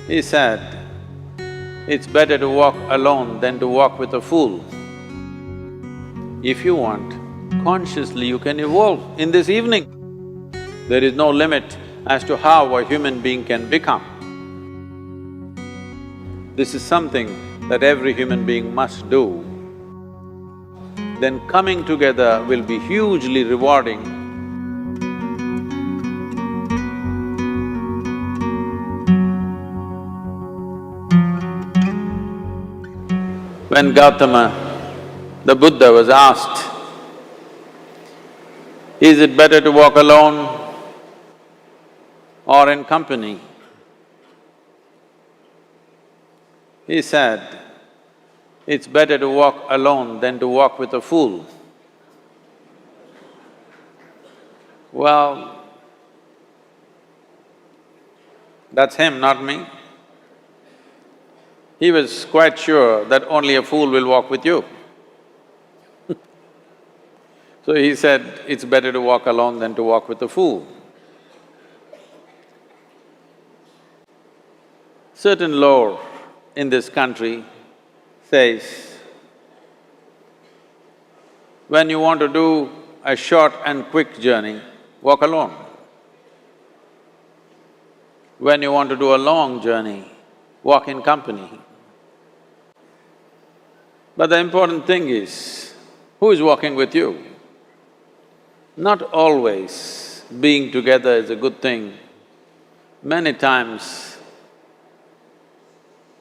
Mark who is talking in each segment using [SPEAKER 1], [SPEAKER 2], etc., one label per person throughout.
[SPEAKER 1] He said, it's better to walk alone than to walk with a fool. If you want, consciously you can evolve in this evening. There is no limit as to how a human being can become. This is something that every human being must do. Then coming together will be hugely rewarding. When Gautama, the Buddha, was asked, is it better to walk alone or in company? He said, it's better to walk alone than to walk with a fool. Well, that's him, not me. He was quite sure that only a fool will walk with you. So he said, it's better to walk alone than to walk with a fool. Certain lore in this country says, when you want to do a short and quick journey, walk alone. When you want to do a long journey, walk in company. But the important thing is, who is walking with you? Not always being together is a good thing. Many times,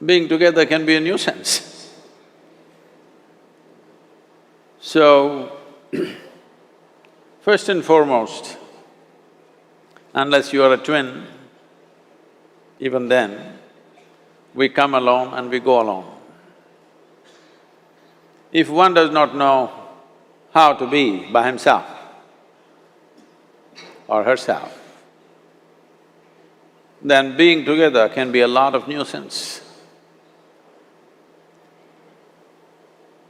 [SPEAKER 1] being together can be a nuisance. So, first and foremost, unless you are a twin, even then, we come alone and we go alone. If one does not know how to be by himself or herself, then being together can be a lot of nuisance.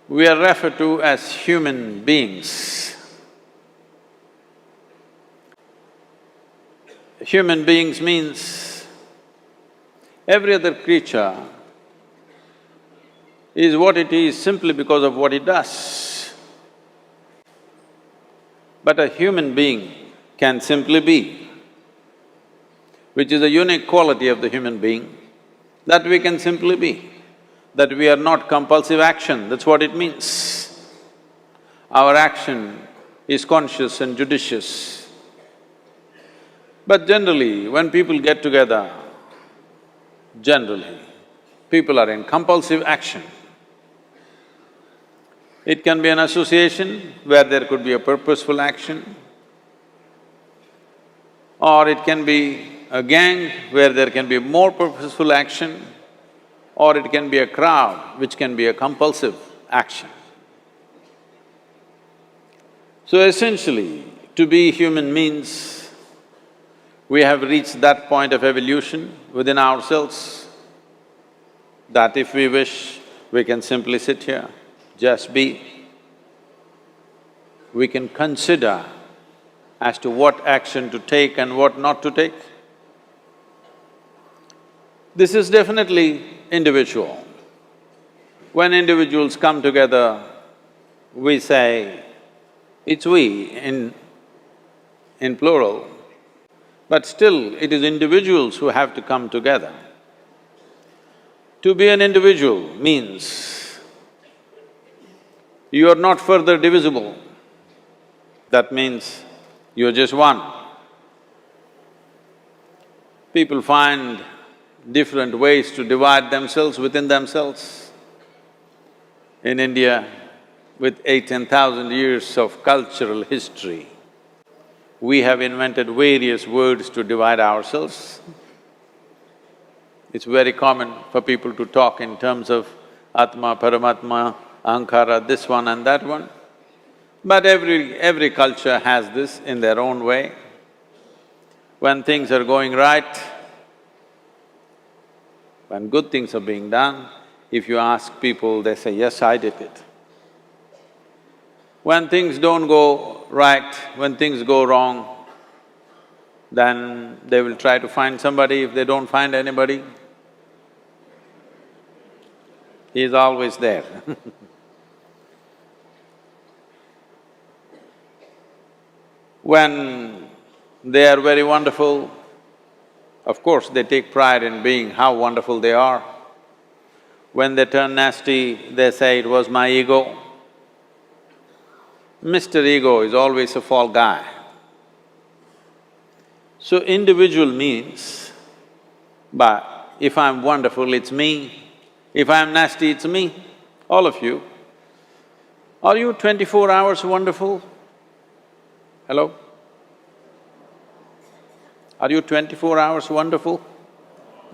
[SPEAKER 1] We are referred to as human beings. Human beings means every other creature is what it is simply because of what it does. But a human being can simply be, which is a unique quality of the human being, that we can simply be, that we are not compulsive action, that's what it means. Our action is conscious and judicious. But generally, when people get together, generally, people are in compulsive action. It can be an association where there could be a purposeful action, or it can be a gang where there can be more purposeful action, or it can be a crowd which can be a compulsive action. So essentially, to be human means we have reached that point of evolution within ourselves that if we wish, we can simply sit here, just be. We can consider as to what action to take and what not to take. This is definitely individual. When individuals come together, we say, it's we in plural, but still it is individuals who have to come together. To be an individual means you are not further divisible. That means you're just one. People find different ways to divide themselves within themselves. In India, with 8,000–10,000 years of cultural history, we have invented various words to divide ourselves. It's very common for people to talk in terms of Atma, Paramatma, Ahankara, this one and that one. But every culture has this in their own way. When things are going right, when good things are being done, if you ask people, they say, yes, I did it. When things don't go right, when things go wrong, then they will try to find somebody. If they don't find anybody, He is always there. When they are very wonderful, of course they take pride in being how wonderful they are. When they turn nasty, they say, "It was my ego." Mr. Ego is always a fall guy. So individual means, but if I'm wonderful, it's me. If I'm nasty, it's me. All of you. Are you 24 hours wonderful? Hello? Are you 24 hours wonderful?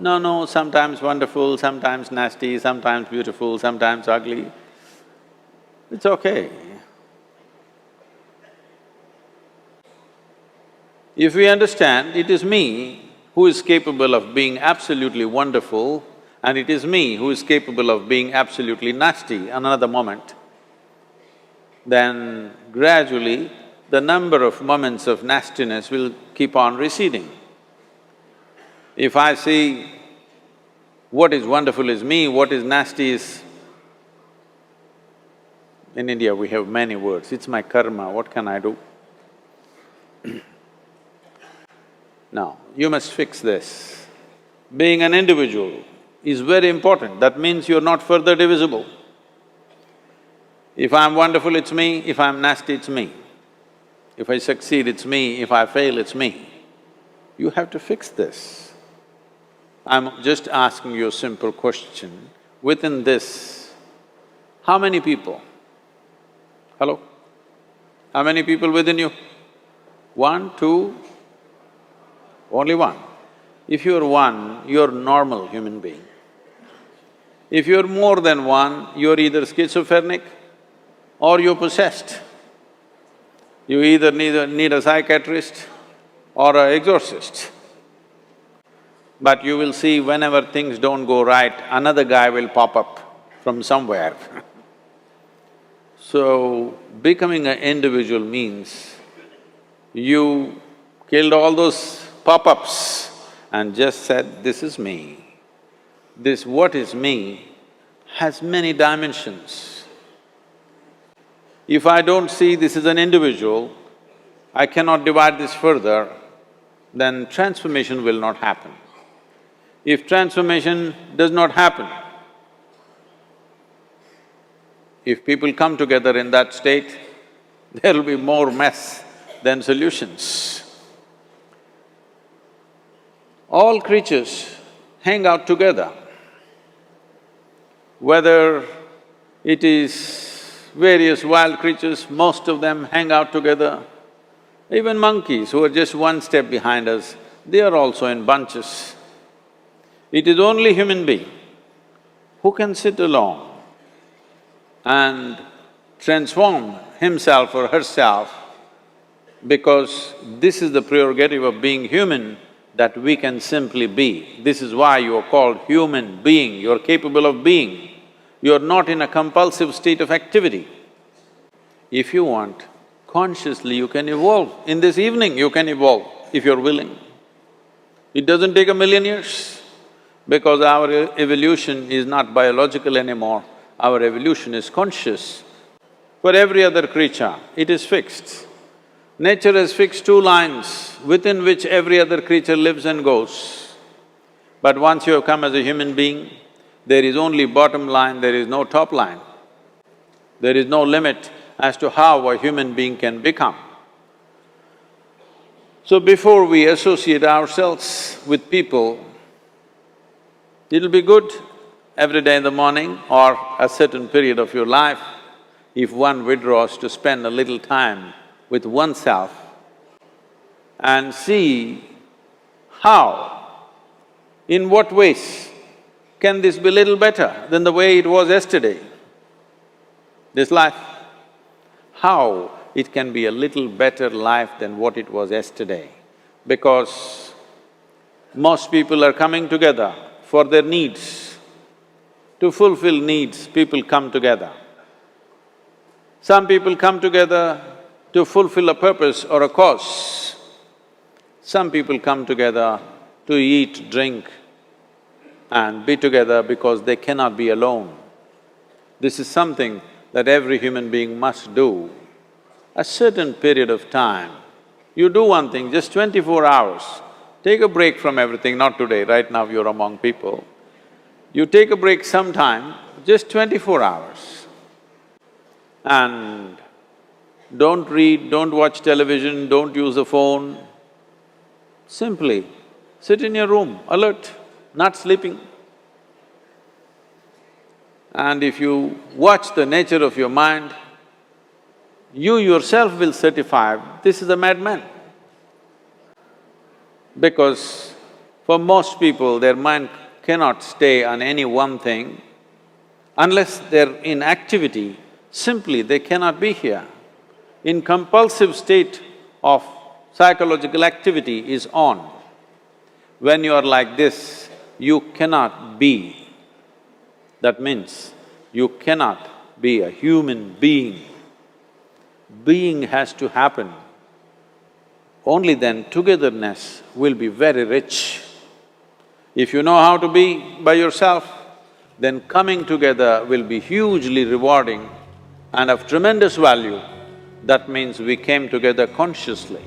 [SPEAKER 1] No, sometimes wonderful, sometimes nasty, sometimes beautiful, sometimes ugly. It's okay. If we understand it is me who is capable of being absolutely wonderful and it is me who is capable of being absolutely nasty another moment, then gradually the number of moments of nastiness will keep on receding. If I see what is wonderful is me, what is nasty is… In India we have many words, it's my karma, what can I do? Now, you must fix this. Being an individual is very important, that means you're not further divisible. If I'm wonderful, it's me, if I'm nasty, it's me. If I succeed, it's me, if I fail, it's me. You have to fix this. I'm just asking you a simple question. Within this, how many people? Hello? How many people within you? One, two? Only one. If you're one, you're normal human being. If you're more than one, you're either schizophrenic or you're possessed. You either need a psychiatrist or an exorcist. But you will see whenever things don't go right, another guy will pop up from somewhere. So, becoming an individual means you killed all those pop-ups and just said, "This is me." This what is me has many dimensions. If I don't see this is an individual, I cannot divide this further, then transformation will not happen. If transformation does not happen, if people come together in that state, there will be more mess than solutions. All creatures hang out together. Whether it is various wild creatures, most of them hang out together. Even monkeys who are just one step behind us, they are also in bunches. It is only human being who can sit alone and transform himself or herself, because this is the prerogative of being human, that we can simply be. This is why you are called human being, you're capable of being. You're not in a compulsive state of activity. If you want, consciously you can evolve. In this evening you can evolve, if you're willing. It doesn't take 1,000,000 years, because our evolution is not biological anymore, our evolution is conscious. For every other creature, it is fixed. Nature has fixed two lines within which every other creature lives and goes. But once you have come as a human being, there is only bottom line, there is no top line. There is no limit as to how a human being can become. So before we associate ourselves with people, it'll be good every day in the morning or a certain period of your life, if one withdraws to spend a little time with oneself and see how, in what ways can this be little better than the way it was yesterday, this life? How it can be a little better life than what it was yesterday? Because most people are coming together for their needs. To fulfill needs, people come together. Some people come together to fulfill a purpose or a cause. Some people come together to eat, drink and be together because they cannot be alone. This is something that every human being must do. A certain period of time, you do one thing, just 24 hours, take a break from everything, not today, right now you're among people. You take a break sometime, just 24 hours. And don't read, don't watch television, don't use the phone. Simply sit in your room, alert, not sleeping. And if you watch the nature of your mind, you yourself will certify, this is a madman. Because for most people, their mind cannot stay on any one thing. Unless they're in activity, simply they cannot be here. In compulsive state of psychological activity is on. When you are like this, you cannot be. That means you cannot be a human being. Being has to happen. Only then togetherness will be very rich. If you know how to be by yourself, then coming together will be hugely rewarding and of tremendous value. That means we came together consciously.